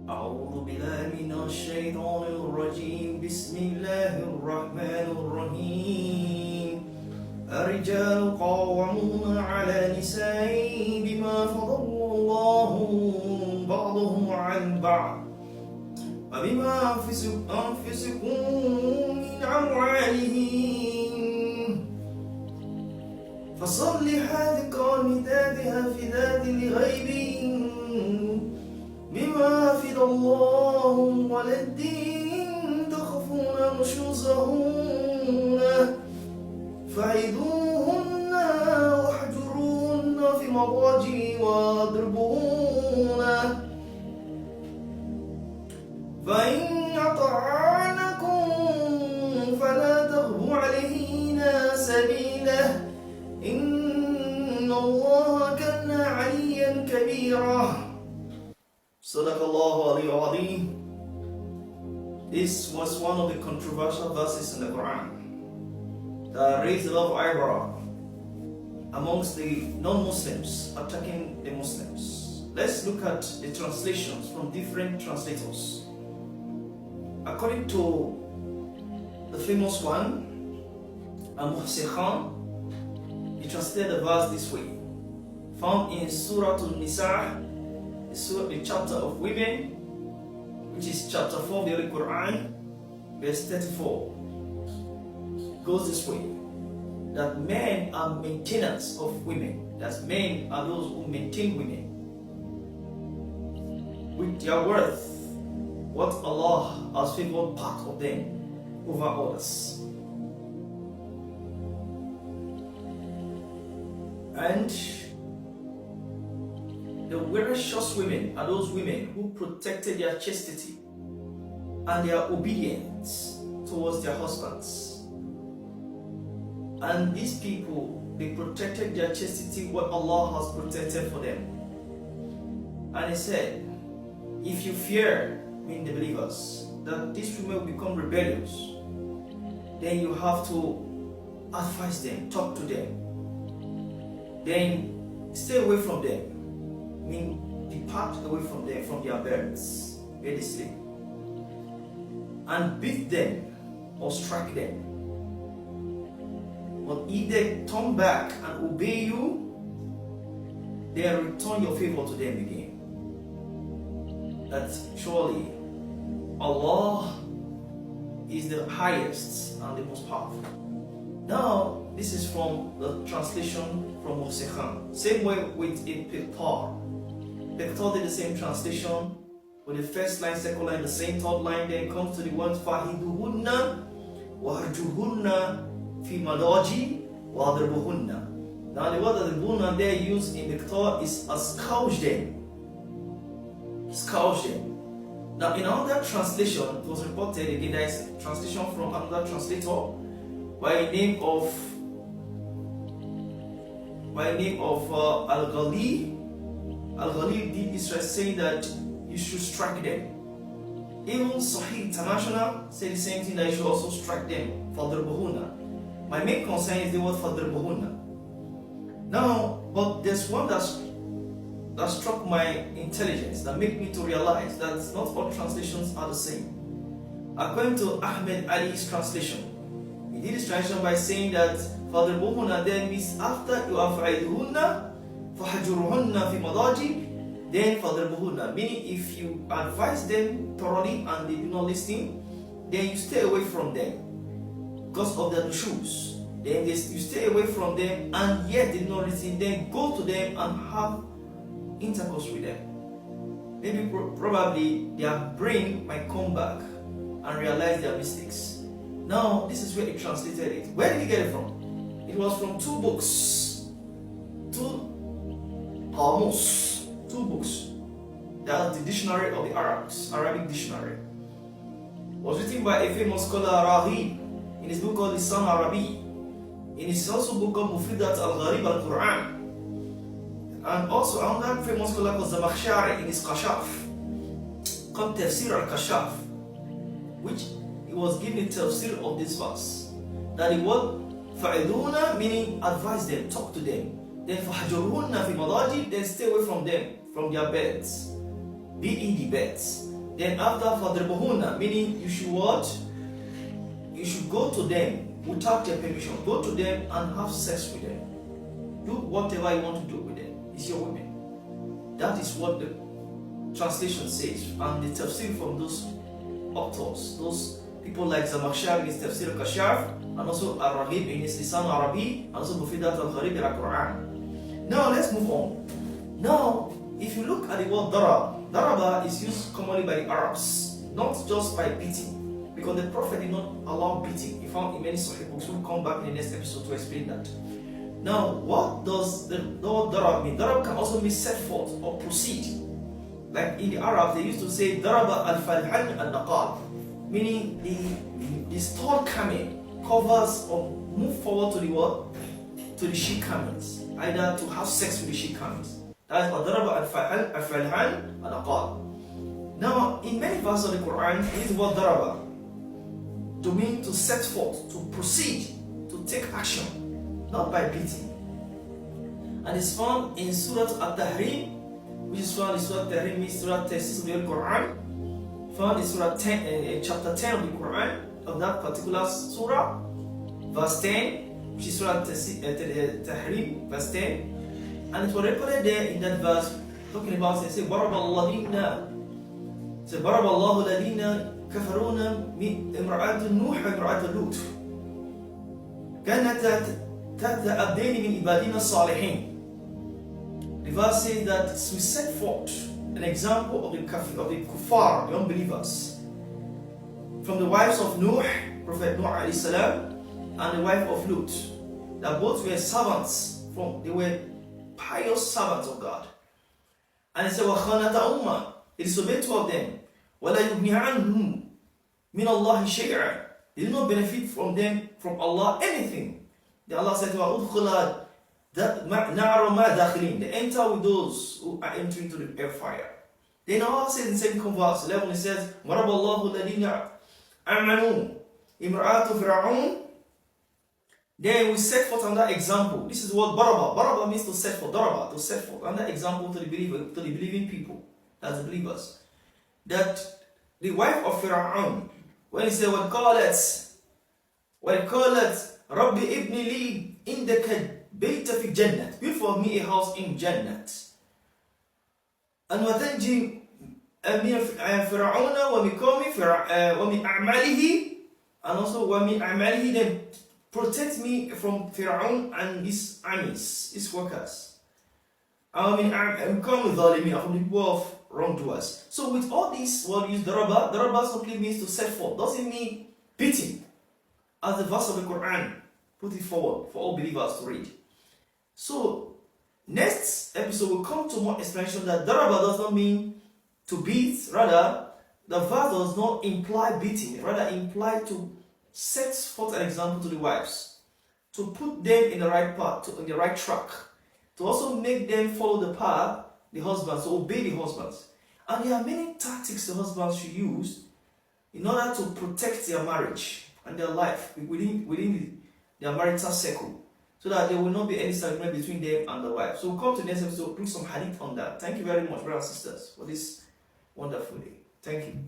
أعوذ بالله من الشيطان الرجيم بسم الله الرحمن الرحيم الرجال قوامون على نساء بما فضل الله بعضهم عن بعض وبما أنفسكم من أموالهم فالصالحات قانتات حافظات لغيب بما حفظ الله والذين تخافون نشوزهن فعظوهن واهجروهن في المضاجع واضربوهن فإن أطعنكم فلا تبغوا عليهن سبيلا إن الله كان عليا كبيرا. Sadaqallahu al-Azim. This was one of the controversial verses in the Quran that raised a lot of eyebrow amongst the non-Muslims attacking the Muslims. Let's look at the translations from different translators. According to the famous one, Al-Muhsin Khan, he translated the verse this way, found in Surah Al-Nisa, the chapter of women, which is chapter 4 of the Holy Quran, verse 34, goes this way, that men are maintainers of women, that men are those who maintain women with their worth, what Allah has favored part of them over others. And the righteous women are those women who protected their chastity and their obedience towards their husbands. And these people, they protected their chastity, what Allah has protected for them. And He said, if you fear, mean the believers, that these women will become rebellious, then you have to advise them, talk to them, then stay away from them. Mean depart away from them, from their beds where they sleep, and beat them or strike them. But if they turn back and obey you, then return your favor to them again. That surely Allah is the highest and the most powerful. Now, this is from the translation from Muhsin Khan. Same way with a Piqtar. Piqtar did the same translation with the first line, second line, the same third line. Then comes to the one Fahiduhunna Waharjuhunna fi madaji wadribuhunna. Now the word that the bunna there used in Piqtar is scourge them. Scourge them. Now in another translation, it was reported again, there is a translation from another translator by the name of Al-Ghali. Al-Ghali did this, saying that you should strike them. Even Sahih International said the same thing, that you should also strike them. Fadribuhunna. My main concern is the word Fadribuhunna. Now, but there's one that struck my intelligence, that made me to realize that not all translations are the same. According to Ahmed Ali's translation, he did his translation by saying that Fadribuhunna then means after you have Fa'idhunna فَحَجُرُهُنَّ فِي مَضَاجِعِ, then فَضْرِبُهُنَّ, meaning if you advise them thoroughly and they do not listen, then you stay away from them because of their shoes. Then you stay away from them, and yet they do not listen, then go to them and have intercourse with them. Maybe probably their brain might come back and realize their mistakes. Now, this is where he translated it. Where did he get it from? It was from two books. Two books. That's the dictionary of the Arabic dictionary. It was written by a famous scholar, Raghib, in his book called Lisan Arabi. In his also book called Mufridat al-Gharib al-Quran. And also another famous scholar called Zamakhshari in his Kashaf, called Tafsir al-Kashaf, which he was giving tafsir of this verse. That the word fa'iduna meaning advise them, talk to them. Then fahjurhunna fi madaji, then stay away from them, from their beds. Be in the beds. Then after fadribuhunna, meaning you should what? You should go to them without their permission. Go to them and have sex with them. Do whatever you want to do with them. It's your women. That is what the translation says. And the tafsir from those authors, those people like Zamakhshari in his Tafsir al-Kashaf, and also Ar-Raghib in his Lisan Arabi, and also Mufidat al-Gharib in al-Quran. Now let's move on. Now, if you look at the word darab, daraba is used commonly by the Arabs, not just by beating, because the Prophet did not allow beating. He found in many Sahih books. We'll come back in the next episode to explain that. Now, what does the word darab mean? Darab can also mean set forth or proceed. Like in the Arab, they used to say daraba al-falhan al-naqab, meaning the stalled camel covers or move forward to the what? To the sheep camels, either to have sex with the sheep camels. That is daraba al-falhan al-naqab. Now, in many verses of the Quran, it is the word daraba to mean to set forth, to proceed, to take action, not by beating. And it's found in Surah At-Tahrim, which is found in Surah At-Tahrim, means Surah 36 of the Quran, found in Surah 10, chapter 10 of the Quran, of that particular surah, verse 10, which is Surah At-Tahrim, verse 10. And it was reported there in that verse, talking about, it says, بَرَبَ اللَّهُ الَّذِينَ كفرون من امرأة نوح وامرأة لوط كانت تحت عبدين من عبادنا الصالحين. The verse says that we set forth an example of the kuffar, the unbelievers, from the wives of Nuh, Prophet Nuh alayhi salam, and the wife of Lut, that both were servants, they were pious servants of God. And it said, وَخَانَتَ أُمَّةً, they disobeyed two of them. وَلَا يُغْنِي عَنْهُمْ مِنَ اللَّهِ شَيْئًا, they did not benefit from them, from Allah, anything. Then Allah said to her, نَعْرَ مَا دَاخِلِينَ, they enter with those who are entering to the fire. Then Allah says in the same verse 11, it says, مَرَبَ اللَّهُ الَّذِينَ أَمَنُوا إِمْرَأَةُ فِرْعَوْنَ. Then we set forth another example. This is what baraba. Baraba means to set forth. Daraba, to set forth. Another example to the believing people, that's the believers. That the wife of Fir'aun, when he said, وَقَالَتْ رَبِّ إِبْنِ لِي إِنْدَكَ بَيْتَ فِي الْجَنَّةِ, build for me a house in Jannat. And وَتَنْجِي مِنْ فِرْعَوْنَ وَمِنْ أَعْمَالِهِ, and also وَمِنْ أَعْمَالِهِ, then protect me from Fir'aun and his armies, his workers. I mean, I'm coming with the people of wrongdoers. So with all these, what we use daraba. Daraba simply means to set forth. Doesn't mean beating, as the verse of the Quran put it forward for all believers to read. So next episode will come to more explanation that daraba does not mean to beat. Rather, the verse does not imply beating. Rather, imply to set forth an example to the wives, to put them in the right path, in the right track, to also make them follow the path, the husbands, to obey the husbands. And there are many tactics the husbands should use in order to protect their marriage and their life within their marital circle, so that there will not be any disagreement between them and the wife. So we'll come to the next episode, bring some hadith on that. Thank you very much, brothers and sisters, for this wonderful day. Thank you.